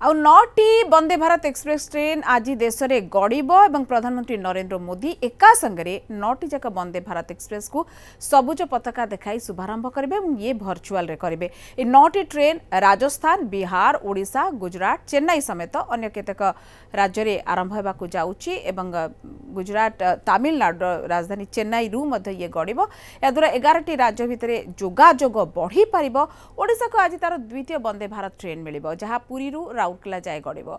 आउ 9टी Vande Bharat express train आज देश में गड़ब और प्रधानमंत्री नरेंद्र मोदी एका संगे 9टी जाक वंदे भारत एक्सप्रेस को सबुज पताका देखाई शुभारंभ करेंगे और ये भर्चुआल रे करेंगे। ये 9टी ट्रेन राजस्थान, बिहार, ओडिशा, गुजरात, चेन्नई समेत अन्य केतेक राज्य में आरंभ होगा जाऊँगी। गुजरात, तमिलनाडु राजधानी चेन्नई रु ये गड़ब। याद्वारा 11टी राज्य भितर जोगाजोग बढ़ी पार। ओडिशा को आज तार द्वितीय वंदे भारत ट्रेन मिल जहाँ पुरी राउरकेला जाए गड़ब।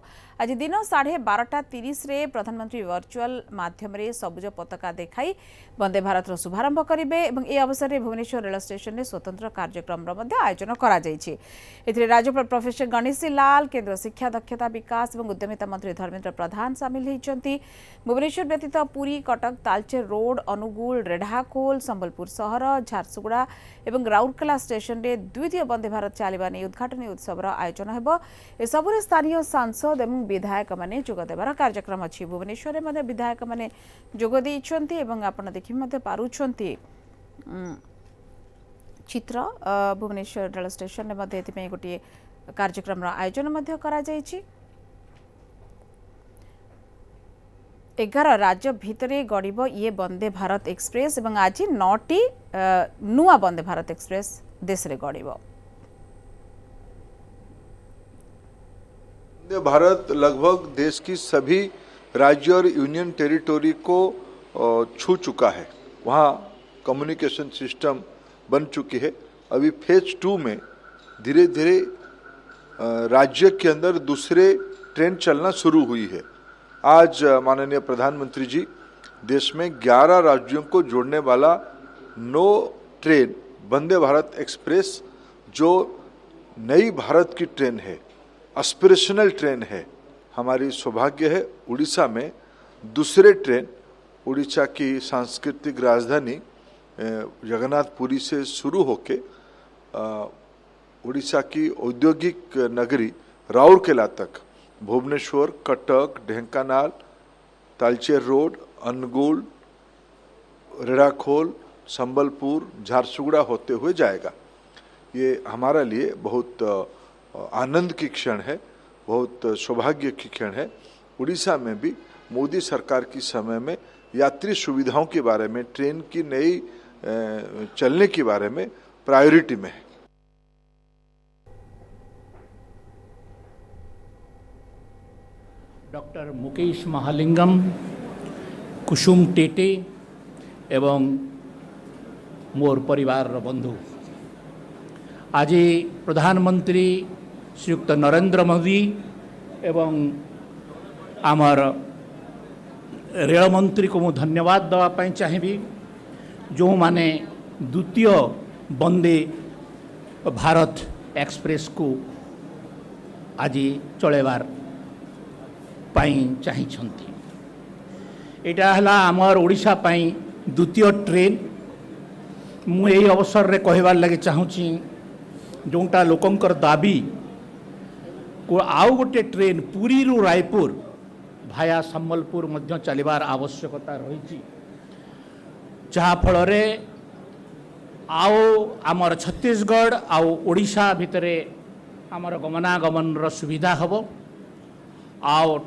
आज दिन 12:30 प्रधानमंत्री वर्चुअल माध्यम सबुज पताका देखाई वंदे भारत शुभारंभ करेंगे। ए अवसर में भुवनेश्वर रेल स्टेशन में स्वतंत्र कार्यक्रम आयोजन कर राज्यपाल प्रोफेसर गणेशी लाल, केंद्र शिक्षा, दक्षता विकास और उद्यमिता मंत्री धर्मेंद्र प्रधान सामिल होती। भुवनेश्वर व्यतीत पुरी, कटक, तालचेर रोड, अनुगुल, रेढ़ाखोल, संबलपुर सहर, झारसुगुड़ा और राउरकेला स्टेशन में द्वितीय वंदे भारत चलवा नहीं उद्घाटन उत्सव आयोजन हो। सबुरे स्थानीय सांसद और विधायक माने जोगदेवार कार्यक्रम अच्छी। भुवनेश्वर में विधायक माने जोगदे आपण देखि पारुछंती चित्र। भुवनेश्वर रेल स्टेशन में गोटे कार्यक्रम आयोजन करा जायछि। 11 राज्य भितरे गड़ब ये वंदे भारत एक्सप्रेस और आज 9टी नुआ वंदे भारत एक्सप्रेस देश रे गड़ब। वंदे भारत लगभग देश की सभी राज्य और यूनियन टेरिटोरी को छू चुका है। वहाँ कम्युनिकेशन सिस्टम बन चुकी है। अभी फेज 2 में धीरे धीरे राज्य के अंदर दूसरे ट्रेन चलना शुरू हुई है। आज माननीय प्रधानमंत्री जी देश में 11 राज्यों को जोड़ने वाला 9 ट्रेन वंदे भारत एक्सप्रेस जो नई भारत की ट्रेन है, एस्पिरेशनल ट्रेन है। हमारी सौभाग्य है उड़ीसा में दूसरे ट्रेन उड़ीसा की सांस्कृतिक राजधानी जगन्नाथपुरी से शुरू होके उड़ीसा की औद्योगिक नगरी राउरकेला तक भुवनेश्वर, कटक, ढेंकानाल, तालचेर रोड, अनुगुल, रेढ़ाखोल, संबलपुर, झारसुगुड़ा होते हुए जाएगा। ये हमारा लिए बहुत आनंद की क्षण है, बहुत सौभाग्य की क्षण है। उड़ीसा में भी मोदी सरकार की समय में यात्री सुविधाओं के बारे में, ट्रेन की नई चलने के बारे में प्रायोरिटी में है। डॉक्टर मुकेश महालिंगम, कुसुम टेटे एवं मोर परिवार बंधु आज प्रधानमंत्री श्रीयुक्त नरेंद्र मोदी एवं आमर रेल मंत्री को मुझे धन्यवाद देवाई चाहिए जो माने द्वितीय वंदे भारत एक्सप्रेस को आज चलेबार चाहिए। एटा हला आमर ओडिशा पाई द्वितीय ट्रेन। मु यही अवसर रे कहबार लगे चाहूँगी जोटा लोकंकर दाबी को आउ गोटे ट्रेन पुरी रु रायपुर भाया संबलपुर मध्य चलिबार आवश्यकता रही, जहाँ फल आओ आमर छत्तीसगढ़ आउ ओडिशा भितरे आमर गमनागमन सुविधा हबो। आओ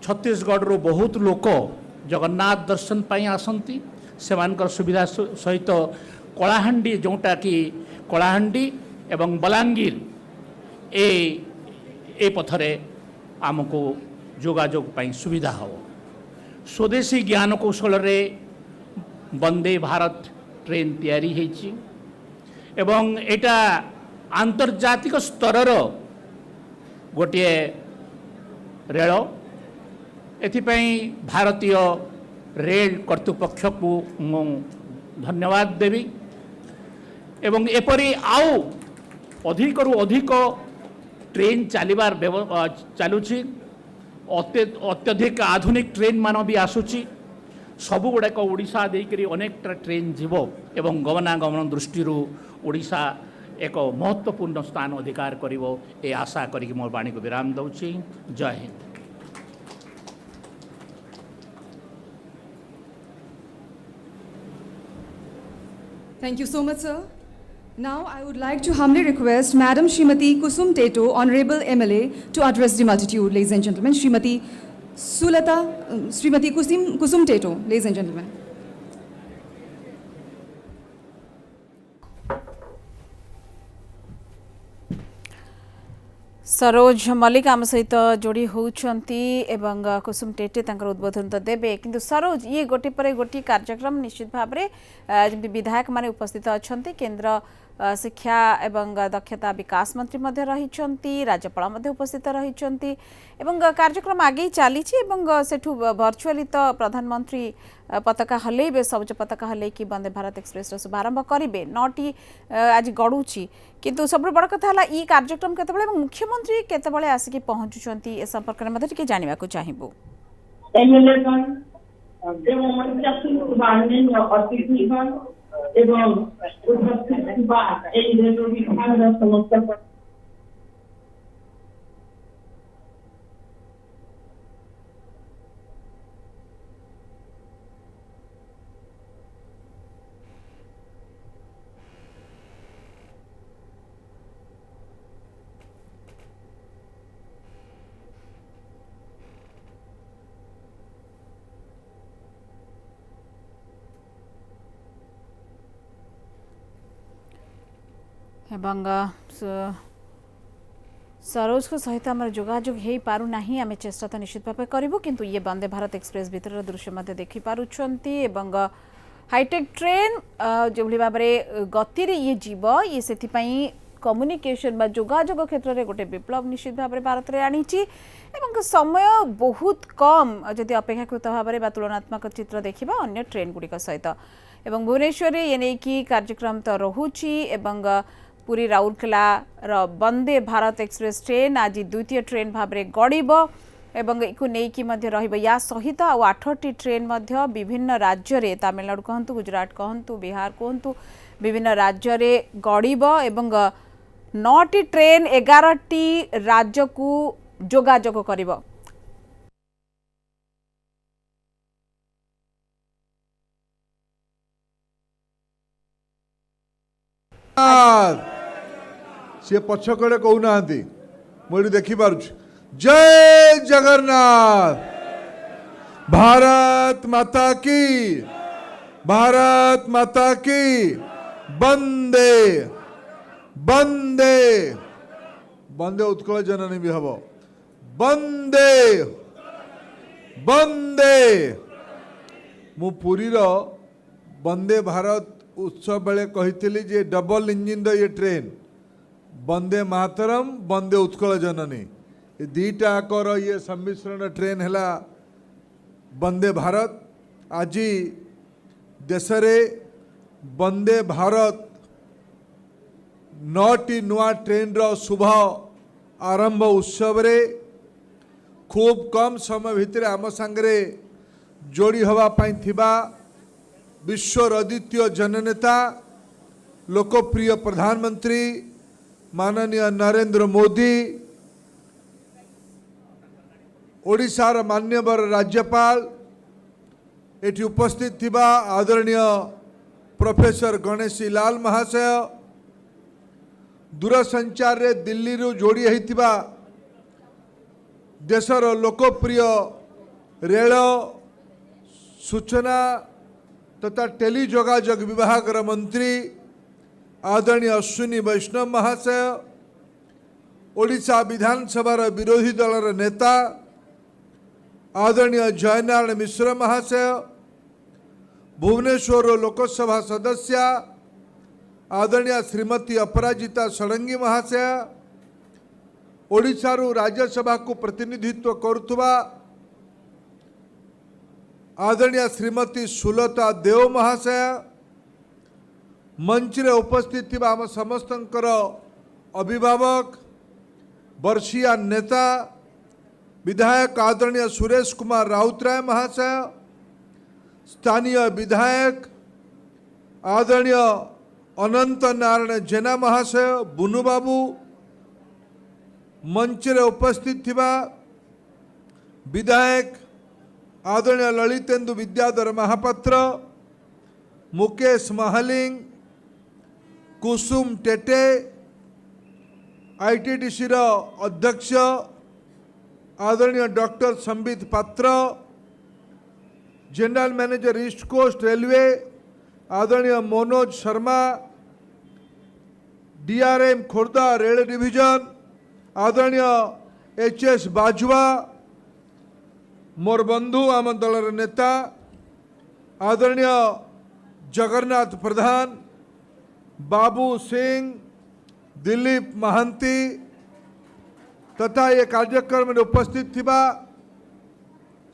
छत्तीसगढ़ रो बहुत लोक जगन्नाथ दर्शन पाई आसंती, सेमानकर सुविधा सहित कलाहांडी जोटा कि कलाहांडी एवं बलांगीर ए पथरे आमको जोगाजोग पाई सुविधा हो। स्वदेशी ज्ञान कौशल रे वंदे भारत ट्रेन तैयारी हेची एवं एटा आंतर्जातिक स्तर गोटे रेल। एथिपाई भारतीय रेल कर्तृपक्ष को मु धन्यवाद देवी एवं एपरी आउ अधिक रु अधिक ट्रेन चलिबार चलुची। अत्यधिक आधुनिक ट्रेन मान भी आसुची। सबु गुड़ाक ओडिशा देकरी अनेक ट्रेन जीव एवं गमनागमन दृष्टि ओडिशा एक महत्वपूर्ण स्थान अधिकार करिवो ए आशा करी मोर वाणी को विराम दउची। जय Hind. Thank you so much, sir. Now, I would like to humbly request Madam Srimati Kusum Teto, Honorable MLA, to address the multitude, ladies and gentlemen. Srimati Kusum Teto, ladies and gentlemen. Saroj Mallik आम सहित जोड़ी होती एवं कुसुम टेटे तांकर उद्बोधन तो देबे किंतु सरोज ये गोटे पर गोटे कार्यक्रम निश्चित भाव में विधायक माने उपस्थित अच्छा केंद्र शिक्षा एवं दक्षता विकास मंत्री मध्य रही राज्यपाल मध्य उपस्थित रही कार्यक्रम आगे चली सेठू भर्चुआली तो प्रधानमंत्री पताका हल्ले सबुज पताका हल्ले कि वंदे भारत एक्सप्रेस शुभारंभ करेंगे 9टी आज गड़ुची किंतु सब बड़ कथा है कार्यक्रम केतबेले मुख्यमंत्री केतबेले आसिक पहुंचुंट ए संपर्क में जानवा चाहिए एवं सरोज को सहित आम जोगाजोग हो पारना आम चेष्टा तो निश्चित भाव करूँ किंतु ये वंदे भारत एक्सप्रेस भीतर दृश्य देखिपुं हाईटेक ट्रेन जो भाव में गति ये जीव ये से कम्युनिकेशन जोगाजोग क्षेत्र में गोटे विप्लव निश्चित भाव में भारत में आनी समय बहुत कम जदि अपेक्षाकृत भाव में तुलनात्मक चित्र देखा अन्य ट्रेन गुड़िक सहित एवं भुवनेश्वर ये नहीं कि कार्यक्रम तो रोचे पुरी राउरकेला वंदे भारत एक्सप्रेस ट्रेन आज द्वितीय ट्रेन भाव में गड़ब एवं या सहित 8टी ट्रेन विभिन्न राज्य रे तमिलनाडु कहतु गुजरात कहतु बिहार कहतु विभिन्न राज्य रे गड़ब एवं 9टी ट्रेन 11टी राज्य को जोगाजोग करिब। सी पछकड़े कहूना मुझे देखिपुर जय जगन्नाथ भारत माता की वंदे वंदे वंदे उत्कल जननी भी हम वंदे वंदे मु पुरीर वंदे भारत उत्सव बेले कही जे डबल इंजिन ये ट्रेन वंदे मातरम वंदे उत्कल जननी ये दीटा आकर ये सम्मिश्रण ट्रेन है वंदे भारत आज देश वंदे भारत 9टी नुआ ट्रेन रो शुभ आरंभ उत्सव रे खूब कम समय भितर आम सांगरे जोड़ी हवापाई थिबा विश्वर अद्वितीय जननेता लोकप्रिय प्रधानमंत्री माननीय नरेंद्र मोदी ओडिशार मान्यवर राज्यपाल एटी उपस्थित थिबा आदरणीय प्रोफेसर गणेशी लाल महाशय दूरसंचार रे दिल्ली रू जोड़ी होइतिबा देशर लोकप्रिय रेल सूचना तथा टेली जोगाजोग विभाग मंत्री आदरणीय अश्विनी वैष्णव महाशय ओडिशा विधानसभा विरोधी दलर नेता आदरणीय जयनारायण मिश्र महाशय भुवनेश्वर लोकसभा सदस्य आदरणीय श्रीमती अपराजिता षडंगी महाशय ओडिशा राज्यसभा को प्रतिनिधित्व करुवा आदरणीय श्रीमती सुलता देव महाशय मंच रे उपस्थित थिबा आम समस्तंकर अभिभावक वर्षीय नेता विधायक आदरणीय सुरेश कुमार राउतराय महाशय स्थानीय विधायक आदरणीय अनंत नारायण जेना महाशय बुनु बाबू मंच रे उपस्थित थिबा विधायक आदरणीय ललितेन्दु विद्याधर महापात्र मुकेश महालिंग कुसुम टेटे आईटीडीसी रो अध्यक्ष आदरणीय doctor Sambit Patra, general manager East Coast Railway आदरणीय Manoj Sharma, DRM Khordha rail division आदरणीय एचएस बाजवा, मोर बंधु आम दलर नेता आदरणीय जगन्नाथ प्रधान, बाबू सिंह, दिलीप महांती तथा ये कार्यक्रम में उपस्थित थिबा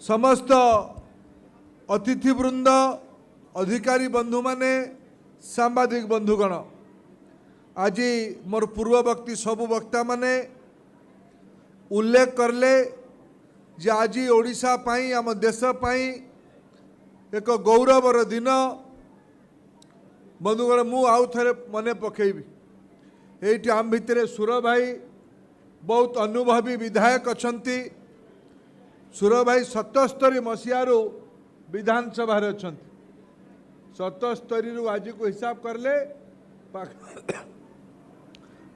समस्त अतिथि वृंद, अधिकारी बंधु माने, सांबादिक बंधुगण, आज मोर पूर्ववर्ती सबु वक्ता माने उल्लेख करले जे आज ओडिशा पाई आम देश पाई एक गौरवर दिन। बंधुगण मु आउ थे मन पकेबी ये आम भितर सुर भाई बहुत अनुभवी विधायक अच्छा। सुर भाई 77 मसीहारू विधानसभा अच्छा, 77 आज को हिसाब करले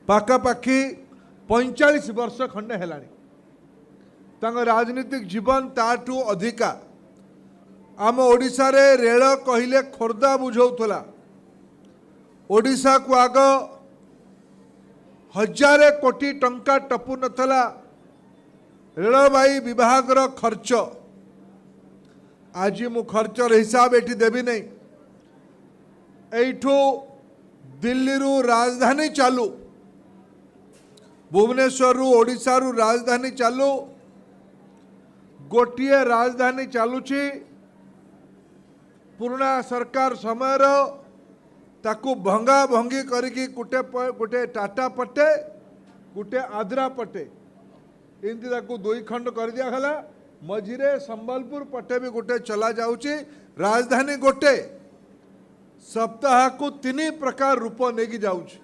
पाखापाखि 45 वर्ष खंडे हेलानी राजनीतिक जीवन ताठू अधिका। आम ओडिशा रे रेल कहले खोर्धा बुझौला, ओडिशा को आग 1000 कोटी टंका टपु नथला रेलवाई विभाग रो खर्च। आज मु खर्चर हिसाब एठी देवी नहीं, एठू दिल्ली रु राजधानी चालू, भुवनेश्वर रु ओडिशा रु राजधानी चालू, गोटे राजधानी चालुची पुराना सरकार समय ताकू भंगा भंगी करिकी गोटे टाटा पटे गोटे आद्रा पटे इनती ताकू दुई खंड कर दिया गला। मझिरे संबलपुर पटे भी गोटे चला जाउची, राजधानी गोटे सप्ताह को 3 प्रकार रूप नेकी जाउची।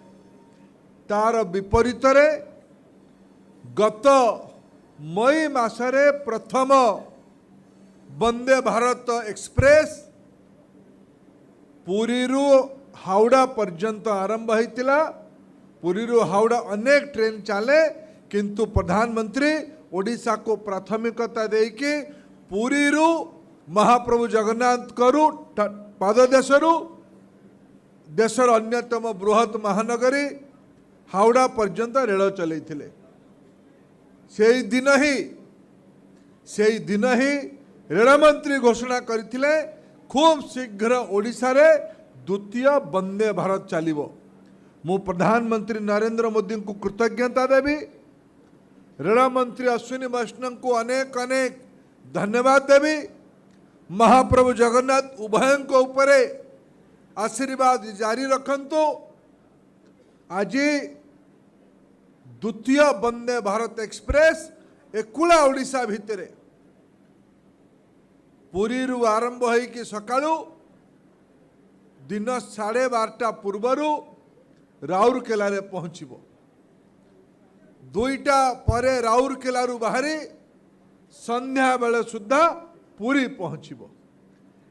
तार विपरीत रे गत मई मासरे प्रथम वंदे भारत एक्सप्रेस पुरी रु हावड़ा पर्यंत आरंभ होता। पुरी रु हावड़ा अनेक ट्रेन चले, किंतु प्रधानमंत्री ओडिशा को प्राथमिकता देके पुरी रु महाप्रभु जगन्नाथ करु पाददेशरु देशर अन्यतम बृहत महानगरी हावड़ा पर्यंत रेल चलैथिले। से दिन ही रेलमंत्री घोषणा करथिले खूब शीघ्र ओडिशा रे द्वितीय वंदे भारत चलिबो। मु प्रधानमंत्री नरेंद्र मोदी को कृतज्ञता देवी, रेलमंत्री अश्विनी वैष्णव को अनेक अनेक धन्यवाद देवी। महाप्रभु जगन्नाथ उभय को ऊपर आशीर्वाद जारी रखंतु। आज द्वितीय वंदे भारत एक्सप्रेस एकुला ओडिशा भितरे पुरी रु आरंभ होइकि सकाळु दिन 12:30 पूर्वरु राउरकेला रे पहुंचबो। 2टा परे राउरकेला रु बाहरी संध्या बेले सुद्धा पुरी पहुंचबो।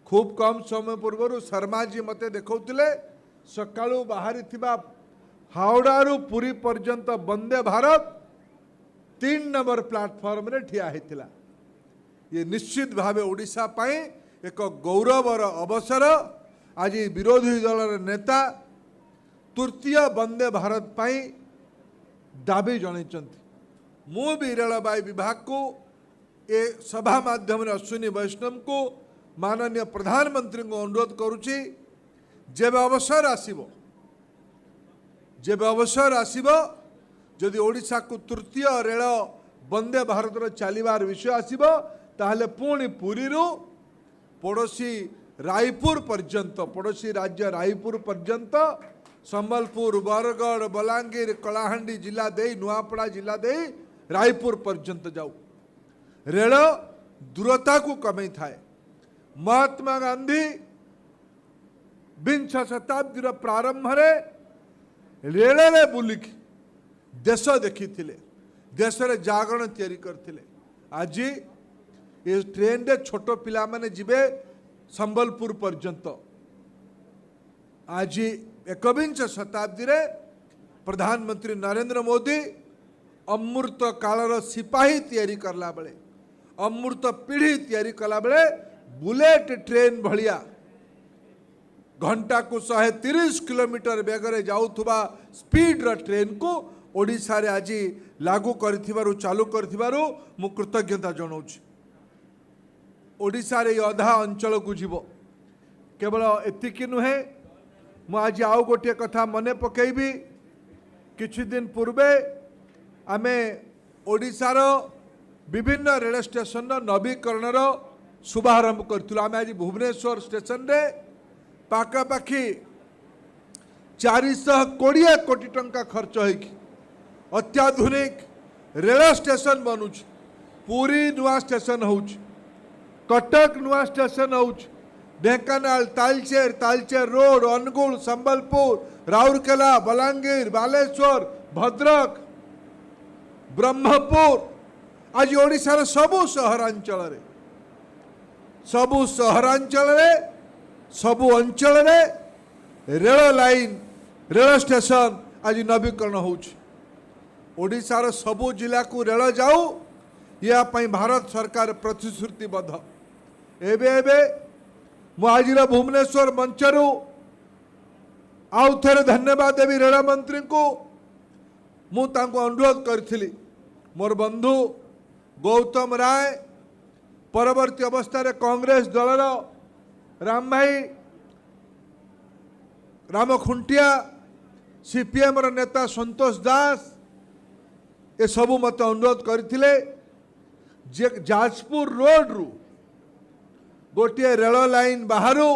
खूब कम समय पूर्वरु शर्मा जी मते देखौतिले सकाळु बाहरी थिबा हावड़ा रु पुरी पर्यंत वंदे भारत 3 नंबर प्लाटफॉर्म रे ठिया हेतिला। ये निश्चित भावे ओडिशा पाई एक गौरवर अवसर। आज विरोधी दल नेता तृतीय वंदे भारत पाई दाबी जनइचंती। मु भी रेलवाई विभाग को ए सभा माध्यम अश्विनी वैष्णव को माननीय प्रधानमंत्री को अनुरोध करुची, जेब अवसर आसीबो जदि ओडिशा को तृतीय रेल वंदे भारत चलिबार विषय आसीबो ताहले पुणी पुरी रु पड़ोसी रायपुर पर्यंत, पड़ोसी राज्य रायपुर पर्यंत संबलपुर, बरगढ़, बलांगीर, कलाहांडी जिला दे नुआपड़ा जिला दे रायपुर पर्यंत जाऊ। रेल दूरता को कमी थाए। महात्मा गांधी 20 शताब्दी प्रारंभ रे रेल बुलिक देश देखी देश रे जागरण तैयारी करथिले। आज ये ट्रेन रे छोट पिला माने जिबे संबलपुर पर्यंत। आज एकविंश शताब्दी रे प्रधानमंत्री नरेंद्र मोदी अमृत कालर सिपाही तैयारी करला बेले अमृत पीढ़ी तैयारी कला बेले बुलेट ट्रेन भलिया घंटा को 130 किलोमीटर बेगरे जाउथुबा स्पीड र ट्रेन को ओडिशा रे आज लागू करथिबारु चालू करथिबारु मु कृतज्ञता जनाउछि। ओडिशा रे अधा अंचल को जीवो केवल एतिकी नुहे मु आज आउ गोटे कथा मने पकेबी किछि दिन पूर्वे आमे ओडिशार विभिन्न रेल स्टेशन नवीकरण शुभारंभ करथिलु। आमे आज भुवनेश्वर स्टेशन रे पाखापाखि 420 कोटी टंका खर्च होगी अत्याधुनिक रेल स्टेशन बनूच पूरी नुआ स्टेशन हो कटक नुआ स्टेशन हो ढेंकानाल तालचेर तालचेर रोड अनुगुल संबलपुर राउरकेला बलांगीर बालेश्वर भद्रक ब्रह्मपुर आज ओडिशार सबु सहरांचल सबु अंचल रेल लाइन रेल स्टेशन आज नवीकरण होशार सबु जिला को रेल जाऊ या भारत सरकार प्रतिश्रुतिबद्ध। एबे मु आज भुवनेश्वर मंचरू आउ थे धन्यवाद देवी रेल मंत्री को मु अनुरोध करी मोर बंधु गौतम राय परवर्ती अवस्था कांग्रेस दलर राम भाई राम खुंटिया सीपीएम नेता संतोष दास ये सबू मत अनुरोध करथिले जे जाजपुर रोड रु गोटे रेल लाइन बाहरु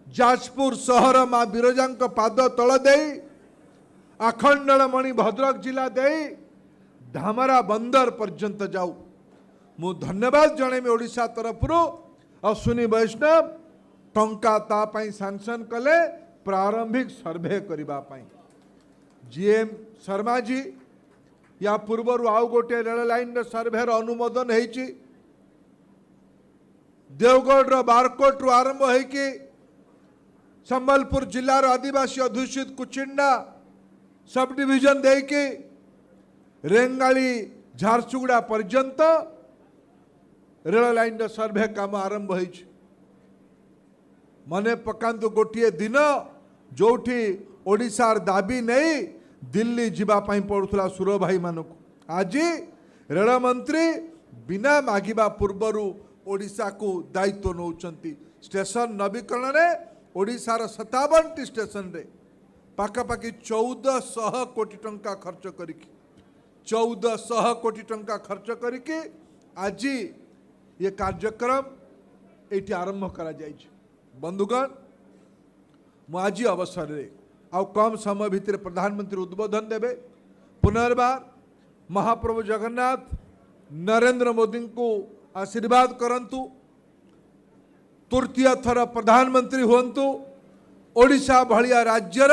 जाजपुर सहर माँ बिरजा पाद तल दे आखंडलमणि भद्रक जिला दे धामरा बंदर पर्यंत जाऊ। मु धन्यवाद जणेमी ओडिशा तरफ अश्विनी वैष्णव टंका तापाई सैंक्शन कले प्रारंभिक सर्वे करने जीएम शर्मा जी या पूर्वर आउ गोटे रेल लाइन सर्वेर अनुमोदन होती देवगढ़ बारकोट रु आरंभ होगी संबलपुर जिलार आदिवासी अध्युषित कुचिंडा सब डिविजन देकी रेंगाली झारसुगुड़ा पर्यंत रेल लाइन सर्वे काम आरंभ होती मने पकांतु गोटे दिन जोठी ओडिशार दाबी नहीं दिल्ली जीवाई पड़ूला सुर भाई मानक आज रेल मंत्री बिना मागिबा पूर्वरु ओडिशा को दायित्व नौचंती। स्टेशन नवीकरण रे ओडिशार 57टी स्टेशन रे पाखापाखि 1400 कोटी टंका खर्च करिकी 1400 कोटी टंका खर्च करिकी आज ये कार्यक्रम ये आरंभ करा जायछि। बंधुगण मु आज अवसर रे आउ कम समय भितर प्रधानमंत्री उद्बोधन देवे पुनर्बार महाप्रभु जगन्नाथ नरेंद्र मोदी को आशीर्वाद करंतु तृतीय थर प्रधानमंत्री हुंतु ओडिशा भलिया राज्यर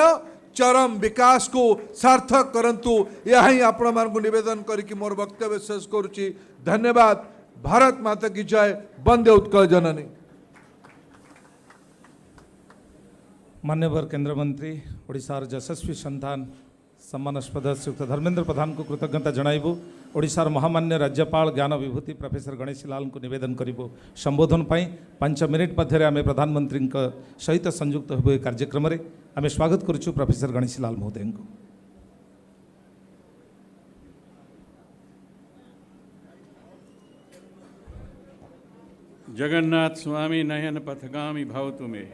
चरम विकास को सार्थक करंतु यह ही आपण मानकु निवेदन करके मोर वक्तव्य शेष करुच्ची। धन्यवाद। भारत माता की जय। वंदे उत्कल जननी। मान्यवर केंद्र मंत्री ओडिशार यशस्वी संतान सम्मानस्पद श्रीयुक्त धर्मेंद्र प्रधान को कृतज्ञता जणाइबु। ओडिशार महामान्य राज्यपाल ज्ञान विभूति प्रोफेसर गणेश लाल को निवेदन करिबु संबोधन पाई 5 मिनिट मध्य आम प्रधानमंत्री सहित संयुक्त हो कार्यक्रम में आम स्वागत करुचु प्रोफेसर गणेश लाल महोदय को। जगन्नाथ स्वामी नयन पथगामी भवतु मे।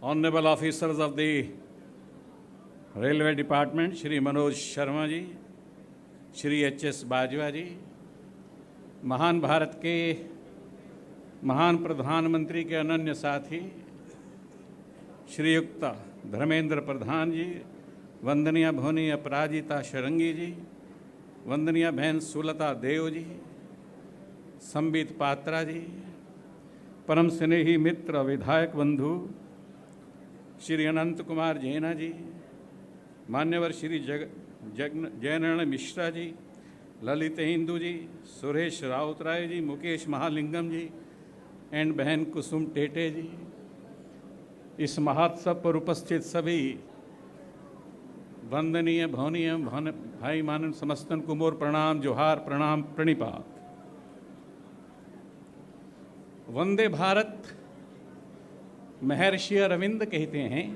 Honorable officers of the Railway Department, Shri Manoj Sharma ji, Shri H.S. Bajwa जी, महान भारत के महान प्रधानमंत्री के अनन्य साथी श्रीयुक्त धर्मेंद्र प्रधान जी, वंदनीय भोनी अपराजिता शरंगी जी, वंदनीय बहन सुलता देव जी, संबित पात्रा जी, परम स्नेही मित्र विधायक बंधु श्री अनंत कुमार जैना जी, मान्यवर श्री जयनारायण मिश्रा जी, ललित हिंदू जी, सुरेश राउतराय जी, मुकेश महालिंगम जी, एंड बहन कुसुम टेटे जी, इस महोत्सव पर उपस्थित सभी वंदनीय भवनीय भाई मानव समस्तन को मोर प्रणाम, जोहार, प्रणाम, प्रणिपात। वंदे भारत महर्षि अरविंद कहते हैं,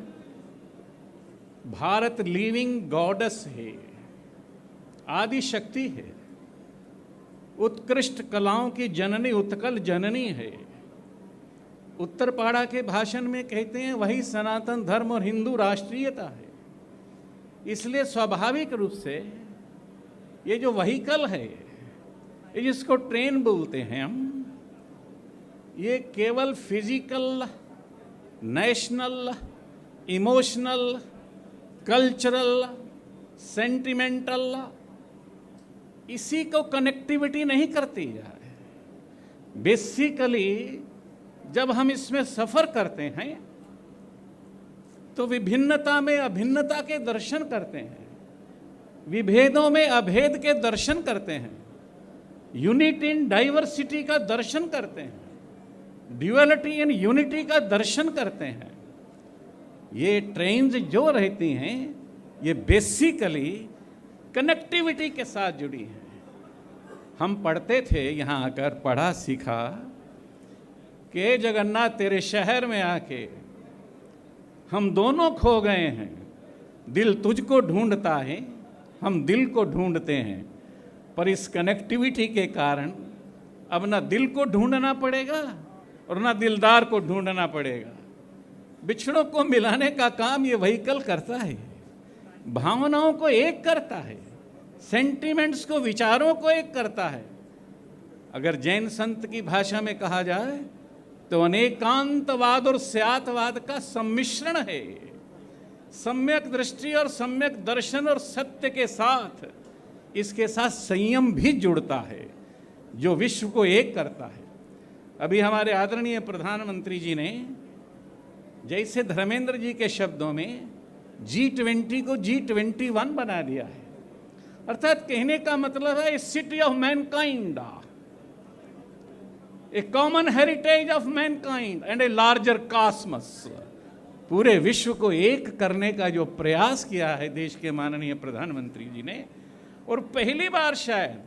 भारत लिविंग गॉडेस है, आदि शक्ति है, उत्कृष्ट कलाओं की जननी, उत्कल जननी है। उत्तरपाड़ा के भाषण में कहते हैं वही सनातन धर्म और हिंदू राष्ट्रीयता है। इसलिए स्वाभाविक रूप से ये जो व्हीकल है, ये जिसको ट्रेन बोलते हैं हम, ये केवल physical, national, emotional, cultural, sentimental, इसी को कनेक्टिविटी नहीं करती है। बेसिकली जब हम इसमें सफर करते हैं तो विभिन्नता में अभिन्नता के दर्शन करते हैं, विभेदों में अभेद के दर्शन करते हैं, यूनिटी इन डाइवर्सिटी का दर्शन करते हैं, ड्यूअलिटी इन यूनिटी का दर्शन करते हैं। ये ट्रेन्स जो रहती हैं ये बेसिकली कनेक्टिविटी के साथ जुड़ी हैं। हम पढ़ते थे यहाँ आकर, पढ़ा सीखा कि जगन्नाथ तेरे शहर में आके हम दोनों खो गए हैं, दिल तुझको ढूंढता है, हम दिल को ढूंढते हैं, पर इस कनेक्टिविटी के कारण अब ना दिल को ढूंढना पड़ेगा और ना दिलदार को ढूंढना पड़ेगा। बिछड़ों को मिलाने का काम ये व्हीकल करता है, भावनाओं को एक करता है, सेंटिमेंट्स को, विचारों को एक करता है। अगर जैन संत की भाषा में कहा जाए तो अनेकांतवाद और स्यातवाद का सम्मिश्रण है। सम्यक दृष्टि और सम्यक दर्शन और सत्य के साथ इसके साथ संयम भी जुड़ता है, जो विश्व को एक करता है। अभी हमारे आदरणीय प्रधानमंत्री जी ने जैसे धर्मेंद्र जी के शब्दों में G20 को G21 बना दिया है, अर्थात कहने का मतलब है city of Mankind, A common heritage of Mankind and a larger cosmos. पूरे विश्व को एक करने का जो प्रयास किया है देश के माननीय प्रधानमंत्री जी ने, और पहली बार शायद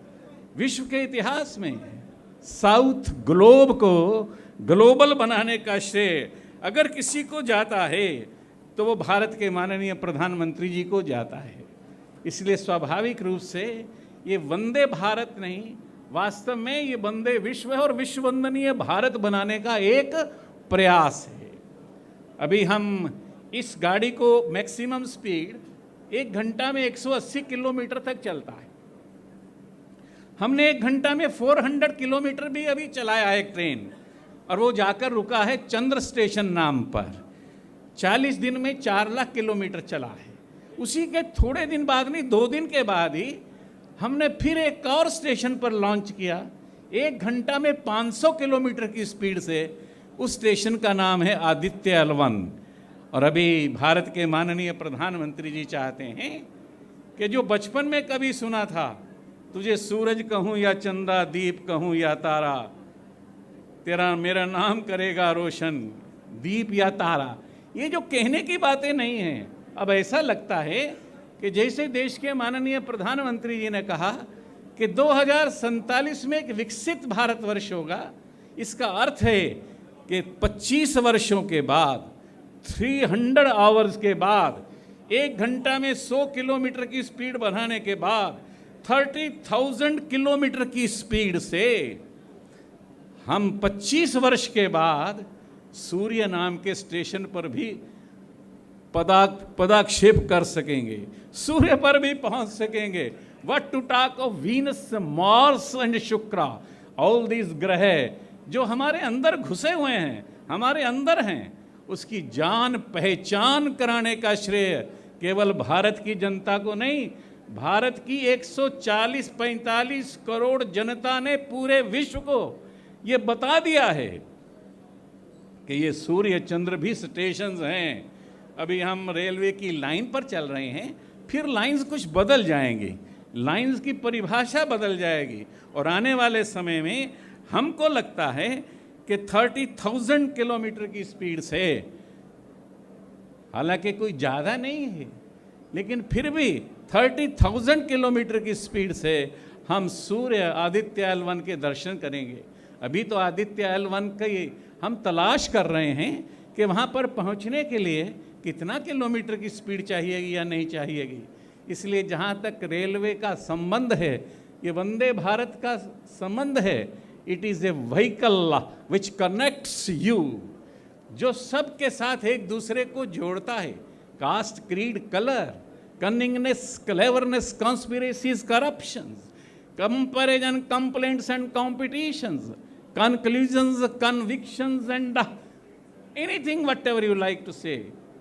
विश्व के इतिहास में साउथ ग्लोब को ग्लोबल बनाने का श्रेय अगर किसी को जाता है तो वो भारत के माननीय प्रधानमंत्री जी को जाता है। इसलिए स्वाभाविक रूप से ये वंदे भारत नहीं, वास्तव में ये वंदे विश्व है और विश्व वंदनीय भारत बनाने का एक प्रयास है। अभी हम इस गाड़ी को मैक्सिमम स्पीड 1 घंटा में 180 किलोमीटर तक चलता है। हमने 1 घंटा में 400 किलोमीटर भी अभी चलाया है एक ट्रेन, और वो जाकर रुका है चंद्र स्टेशन नाम पर। 40 दिन में 4 लाख किलोमीटर चला है। उसी के थोड़े दिन बाद नहीं, 2 दिन के बाद ही हमने फिर एक और स्टेशन पर लॉन्च किया, 1 घंटा में 500 किलोमीटर की स्पीड से। उस स्टेशन का नाम है आदित्य L1। और अभी भारत के माननीय प्रधानमंत्री जी चाहते हैं कि जो बचपन में कभी सुना था, तुझे सूरज कहूँ या चंदा, दीप कहूँ या तारा, तेरा मेरा नाम करेगा रोशन, दीप या तारा, ये जो कहने की बातें नहीं हैं। अब ऐसा लगता है कि जैसे देश के माननीय प्रधानमंत्री जी ने कहा कि 2047 में एक विकसित भारतवर्ष होगा, इसका अर्थ है कि 25 वर्षों के बाद, 300 आवर्स के बाद, 1 घंटा में 100 किलोमीटर की स्पीड बढ़ाने के बाद 30,000 किलोमीटर की स्पीड से हम 25 वर्ष के बाद सूर्य नाम के स्टेशन पर भी पदाक्षेप कर सकेंगे, सूर्य पर भी पहुंच सकेंगे। What to talk of Venus, Mars and शुक्र, ऑल दीज ग्रह जो हमारे अंदर घुसे हुए हैं, हमारे अंदर हैं, उसकी जान पहचान कराने का श्रेय केवल भारत की जनता को नहीं, भारत की 140-45 करोड़ जनता ने पूरे विश्व को ये बता दिया है कि ये सूर्य चंद्र भी स्टेशंस हैं। अभी हम रेलवे की लाइन पर चल रहे हैं, फिर लाइंस कुछ बदल जाएंगी, लाइंस की परिभाषा बदल जाएगी, और आने वाले समय में हमको लगता है कि 30,000 किलोमीटर की स्पीड से, हालांकि कोई ज़्यादा नहीं है, लेकिन फिर भी 30,000 किलोमीटर की स्पीड से हम सूर्य आदित्य L1 के दर्शन करेंगे। अभी तो आदित्य L1 की हम तलाश कर रहे हैं कि वहाँ पर पहुँचने के लिए कितना किलोमीटर की स्पीड चाहिएगी या नहीं चाहिएगी। इसलिए जहाँ तक रेलवे का संबंध है, ये वंदे भारत का संबंध है, it is a vehicle which connects you, जो सबके साथ एक दूसरे को जोड़ता है। Caste, creed, colour, cunningness, cleverness, conspiracies, corruptions, comparison, complaints and competitions, conclusions, convictions and anything whatever you like to say,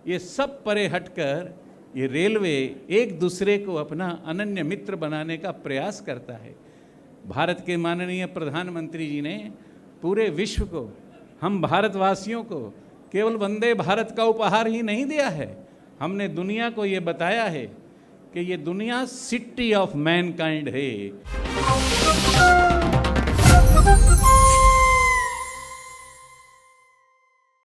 ये सब परे हटकर ये रेलवे एक दूसरे को अपना अनन्य मित्र बनाने का प्रयास करता है। भारत के माननीय प्रधानमंत्री जी ने पूरे विश्व को, हम भारतवासियों को केवल वंदे भारत का उपहार ही नहीं दिया है, हमने दुनिया को ये बताया है कि ये दुनिया सिटी ऑफ मैनकाइंड है।